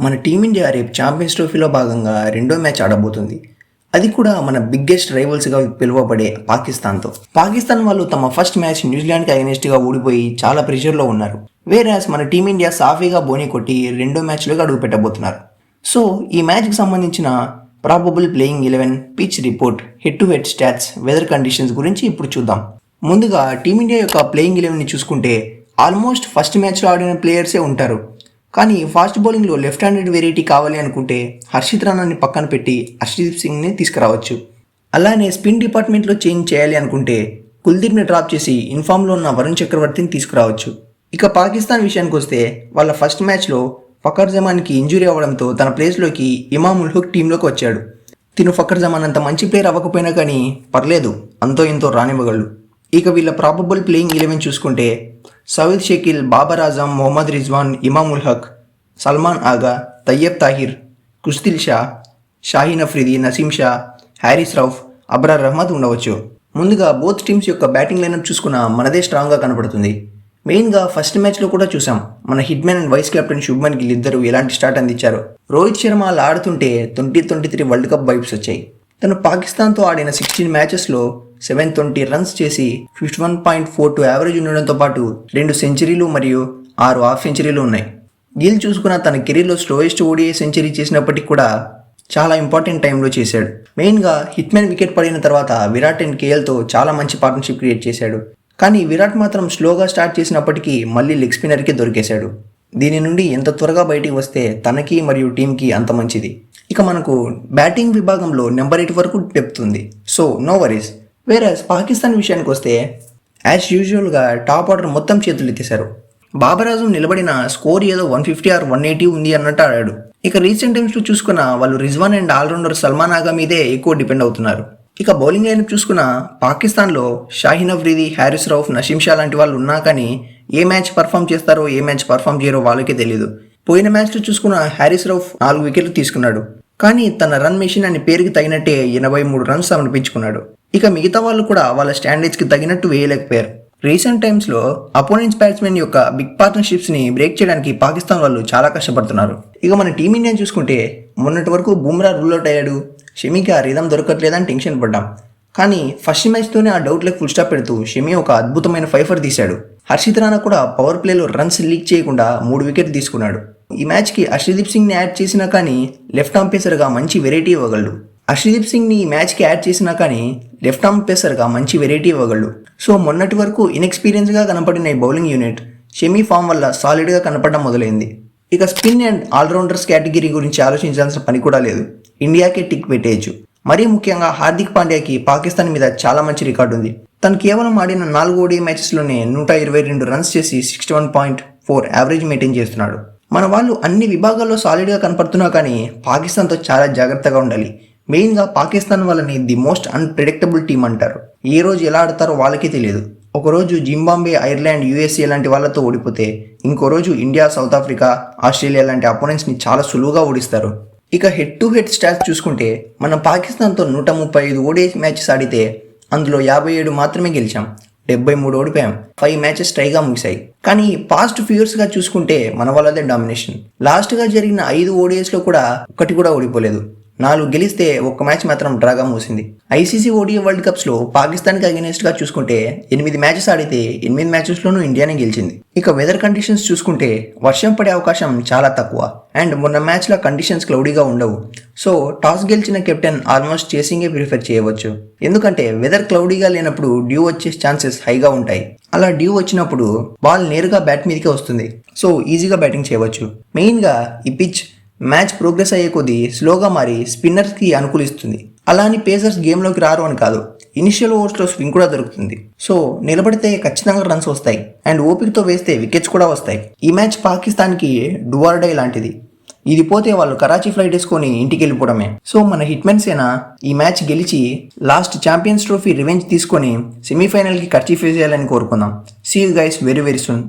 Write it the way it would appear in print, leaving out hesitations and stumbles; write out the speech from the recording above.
మన టీమిండియా రేపు ఛాంపియన్స్ ట్రోఫీలో భాగంగా రెండో మ్యాచ్ ఆడబోతుంది. అది కూడా మన బిగ్గెస్ట్ రైవల్స్గా పిలువబడే పాకిస్తాన్తో. పాకిస్తాన్ వాళ్ళు తమ ఫస్ట్ మ్యాచ్ న్యూజిలాండ్కి అగెనిస్ట్గా ఓడిపోయి చాలా ప్రెషర్లో ఉన్నారు. వేరాస్ మన టీమిండియా సాఫీగా బోని కొట్టి రెండో మ్యాచ్లోకి అడుగు పెట్టబోతున్నారు. సో ఈ మ్యాచ్కి సంబంధించిన probable playing 11, pitch report, head to head stats, weather conditions గురించి ఇప్పుడు చూద్దాం. ముందుగా టీమిండియా యొక్క ప్లేయింగ్ 11ని చూసుకుంటే ఆల్మోస్ట్ ఫస్ట్ మ్యాచ్లో ఆడిన ప్లేయర్సే ఉంటారు. కానీ ఫాస్ట్ బౌలింగ్లో లెఫ్ట్ హ్యాండెడ్ వెరైటీ కావాలి అనుకుంటే హర్షిత్ రానాని పక్కన పెట్టి హర్షదీప్ సింగ్ని తీసుకురావచ్చు. అలానే స్పిన్ డిపార్ట్మెంట్లో చేంజ్ చేయాలి అనుకుంటే కుల్దీప్ని డ్రాప్ చేసి ఇన్ఫామ్లో ఉన్న వరుణ్ చక్రవర్తిని తీసుకురావచ్చు. ఇక పాకిస్తాన్ విషయానికి వస్తే వాళ్ళ ఫస్ట్ మ్యాచ్లో ఫకర్ జమాన్కి ఇంజురీ అవ్వడంతో తన ప్లేస్లోకి ఇమామ్ ఉల్ హక్ టీంలోకి వచ్చాడు. తిను ఫకర్ జమాన్ అంత మంచి ప్లేయర్ అవ్వకపోయినా కానీ పర్లేదు, అంతో ఇంతో రానివ్వగలడు. ఇక వీళ్ళ ప్రాబబుల్ ప్లేయింగ్ 11 చూసుకుంటే సౌద్ షకీల్, బాబర్ ఆజం, మొహమ్మద్ రిజ్వాన్, ఇమామ్ ఉల్ హక్, సల్మాన్ ఆగా, తయ్యబ్ తాహిర్, కుస్తిల్ షా, షాహీన్ అఫ్రిది, నసీం షా, హ్యారిస్ రౌఫ్, అబ్రార్ రహ్మద్ ఉండవచ్చు. ముందుగా బోత్ టీమ్స్ యొక్క బ్యాటింగ్ లైనప్ చూసుకున్న మనదే స్ట్రాంగ్గా కనపడుతుంది. మెయిన్గా ఫస్ట్ మ్యాచ్లో కూడా చూసాం మన hitman and vice captain Shubman Gill ఇద్దరు ఎలాంటి స్టార్ట్ అందించారు. రోహిత్ శర్మ అలా ఆడుతుంటే 2023 వరల్డ్ కప్ వైబ్స్ వచ్చాయి. తను పాకిస్తాన్తో ఆడిన 16 మ్యాచెస్లో 720 రన్స్ చేసి 51.42 యావరేజ్ ఉండడంతో పాటు 2 సెంచరీలు మరియు 6 హాఫ్ సెంచరీలు ఉన్నాయి. గిల్ చూసుకున్న తన కెరీర్లో స్లోయెస్ట్ ఓడిఐ సెంచరీ చేసినప్పటికీ కూడా చాలా ఇంపార్టెంట్ టైంలో చేశాడు. మెయిన్గా హిట్మెన్ వికెట్ పడిన తర్వాత విరాట్ అండ్ కేఎల్తో చాలా మంచి పార్ట్నర్షిప్ క్రియేట్ చేశాడు. కానీ విరాట్ మాత్రం స్లోగా స్టార్ట్ చేసినప్పటికీ మళ్ళీ లెగ్ స్పిన్నర్కి దొరికేశాడు. దీని నుండి ఎంత త్వరగా బయటికి వస్తే తనకి మరియు టీంకి అంత మంచిది. ఇక మనకు బ్యాటింగ్ విభాగంలో నెంబర్ 8 వరకు డెప్త్ ఉంది. So no worries. Versus Pakistan విషయానికి వస్తే యాజ్ యూజువల్గా టాప్ ఆర్డర్ మొత్తం చేతులు ఎత్తేశారు. బాబర్ ఆజం నిలబడిన స్కోర్ ఏదో 150 ఆర్ 180 ఉంది అన్నట్టు ఆడాడు. ఇక రీసెంట్ టైమ్స్లో చూసుకున్న వాళ్ళు రిజ్వాన్ అండ్ ఆల్రౌండర్ సల్మాన్ ఆగా మీదే ఎక్కువ డిపెండ్ అవుతున్నారు. ఇక బౌలింగ్ లైనప్ చూసుకున్న పాకిస్తాన్లో షాహీన్ అఫ్రిది, హ్యారిస్ రౌఫ్, నసీం షా లాంటి వాళ్ళు ఉన్నా కానీ ఏ మ్యాచ్ పర్ఫామ్ చేస్తారో ఏ మ్యాచ్ పర్ఫామ్ చేయరో వాళ్ళకే తెలియదు. పోయిన మ్యాచ్లో చూసుకున్న హ్యారిస్ రౌఫ్ 4 వికెట్లు తీసుకున్నాడు. కానీ తన రన్ మెషిన్ అని పేరుకి తగినట్టే 83 రన్స్ సమర్పించుకున్నాడు. ఇక మిగతా వాళ్ళు కూడా వాళ్ళ స్టాండర్డ్స్కి తగినట్టు వేయలేకపోయారు. రీసెంట్ టైమ్స్లో అపోనెంట్స్ బ్యాట్స్మెన్ యొక్క బిగ్ పార్ట్నర్షిప్స్ని బ్రేక్ చేయడానికి పాకిస్తాన్ వాళ్ళు చాలా కష్టపడుతున్నారు. ఇక మన టీమిండియా చూసుకుంటే మొన్నటి వరకు బుమ్రా రూల్ అవుట్ అయ్యాడు, షమీకి ఆ రిధం దొరకట్లేదని టెన్షన్ పడ్డాం. కానీ ఫస్ట్ మ్యాచ్తోనే ఆ డౌట్లకు ఫుల్ స్టాప్ పెడుతూ షమీ ఒక అద్భుతమైన ఫైఫర్ తీశాడు. హర్షిత్ రానా కూడా పవర్ ప్లేలో రన్స్ లీక్ చేయకుండా 3 వికెట్లు తీసుకున్నాడు. ఈ మ్యాచ్కి హర్షదీప్ సింగ్ని యాడ్ చేసినా కానీ లెఫ్ట్ ఆర్మ్ పేసర్గా మంచి వెరైటీ ఇవ్వగలడు. హర్షదీప్ సింగ్ని ఈ మ్యాచ్కి యాడ్ చేసినా కానీ లెఫ్ట్ ఆర్మ్ పేసర్గా మంచి వెరైటీ ఇవ్వగలడు. సో మొన్నటి వరకు ఇన్ఎక్స్పీరియన్స్గా కనపడిన ఈ బౌలింగ్ యూనిట్ షమీ ఫామ్ వల్ల సాలిడ్గా కనపడడం మొదలైంది. ఇక స్పిన్ అండ్ ఆల్రౌండర్స్ కేటగిరీ గురించి ఆలోచించాల్సిన పని కూడా లేదు. ఇండియాకే టిక్ పెట్టేయచ్చు. మరీ ముఖ్యంగా హార్దిక్ పాండ్యాకి పాకిస్తాన్ మీద చాలా మంచి రికార్డు ఉంది. తను కేవలం ఆడిన 4 ఓడిఐ మ్యాచెస్లోనే 122 రన్స్ చేసి 61.4 యావరేజ్ మెయింటైన్ చేస్తున్నాడు. మన వాళ్ళు అన్ని విభాగాల్లో సాలిడ్గా కనపడుతున్నా కానీ పాకిస్తాన్తో చాలా జాగ్రత్తగా ఉండాలి. మెయిన్గా పాకిస్తాన్ వాళ్ళని ది మోస్ట్ అన్ప్రెడిక్టబుల్ టీమ్ అంటారు. ఏ రోజు ఎలా ఆడతారో వాళ్ళకే తెలియదు. ఒకరోజు జింబాబ్వే, ఐర్లాండ్, యూఎస్ఏ లాంటి వాళ్ళతో ఓడిపోతే ఇంకో రోజు ఇండియా, సౌత్ ఆఫ్రికా, ఆస్ట్రేలియా లాంటి అపోనెంట్స్ని చాలా సులువుగా ఓడిస్తారు. ఇక హెడ్ టు హెడ్ స్టాట్స్ చూసుకుంటే మనం పాకిస్తాన్తో 135 ఓడిఐ మ్యాచెస్ ఆడితే అందులో 57 మాత్రమే గెలిచాం, 73 ఓడిపోయాం. 5 మ్యాచెస్ టైగా ముగిశాయి. కానీ పాస్ట్ ఫ్యూ ఇయర్స్గా చూసుకుంటే మన వాళ్ళదే డామినేషన్. లాస్ట్గా జరిగిన 5 ఓడిఐస్లో కూడా ఒక్కటి కూడా ఓడిపోలేదు. 4 గెలిస్తే 1 మ్యాచ్ మాత్రం డ్రాగా మూసింది. ఐసీసీ ఓడిఐ వరల్డ్ కప్స్లో పాకిస్తాన్కి అగెనిస్ట్గా చూసుకుంటే 8 మ్యాచెస్ ఆడితే 8 మ్యాచెస్లోనూ ఇండియానే గెలిచింది. ఇక వెదర్ కండిషన్స్ చూసుకుంటే వర్షం పడే అవకాశం చాలా తక్కువ అండ్ మొన్న మ్యాచ్లో కండిషన్స్ క్లౌడీగా ఉండవు. సో టాస్ గెలిచిన కెప్టెన్ ఆల్మోస్ట్ చేసింగే ప్రిఫర్ చేయవచ్చు. ఎందుకంటే వెదర్ క్లౌడీగా లేనప్పుడు డ్యూ వచ్చే ఛాన్సెస్ హైగా ఉంటాయి. అలా డ్యూ వచ్చినప్పుడు బాల్ నేరుగా బ్యాట్ మీదకే వస్తుంది. సో ఈజీగా బ్యాటింగ్ చేయవచ్చు. మెయిన్గా ఈ పిచ్ మ్యాచ్ ప్రోగ్రెస్ అయ్యే కొద్దీ స్లోగా మారి స్పిన్నర్స్కి అనుకూలిస్తుంది. అలా అని పేసర్స్ గేమ్లోకి రారు అని కాదు, ఇనిషియల్ ఓవర్స్లో స్వింగ్ కూడా దొరుకుతుంది. సో నిలబడితే ఖచ్చితంగా రన్స్ వస్తాయి అండ్ ఓపికతో వేస్తే వికెట్స్ కూడా వస్తాయి. ఈ మ్యాచ్ పాకిస్తాన్కి డూ ఆర్ డై లాంటిది. ఇది పోతే వాళ్ళు కరాచీ ఫ్లైట్ వేసుకొని ఇంటికి వెళ్ళిపోవడమే. సో మన హిట్మెన్ సేన ఈ మ్యాచ్ గెలిచి లాస్ట్ ఛాంపియన్స్ ట్రోఫీ రివెంజ్ తీసుకొని సెమీఫైనల్కి ఖర్చు చేయాలని కోరుకుందాం. See you guys very very soon.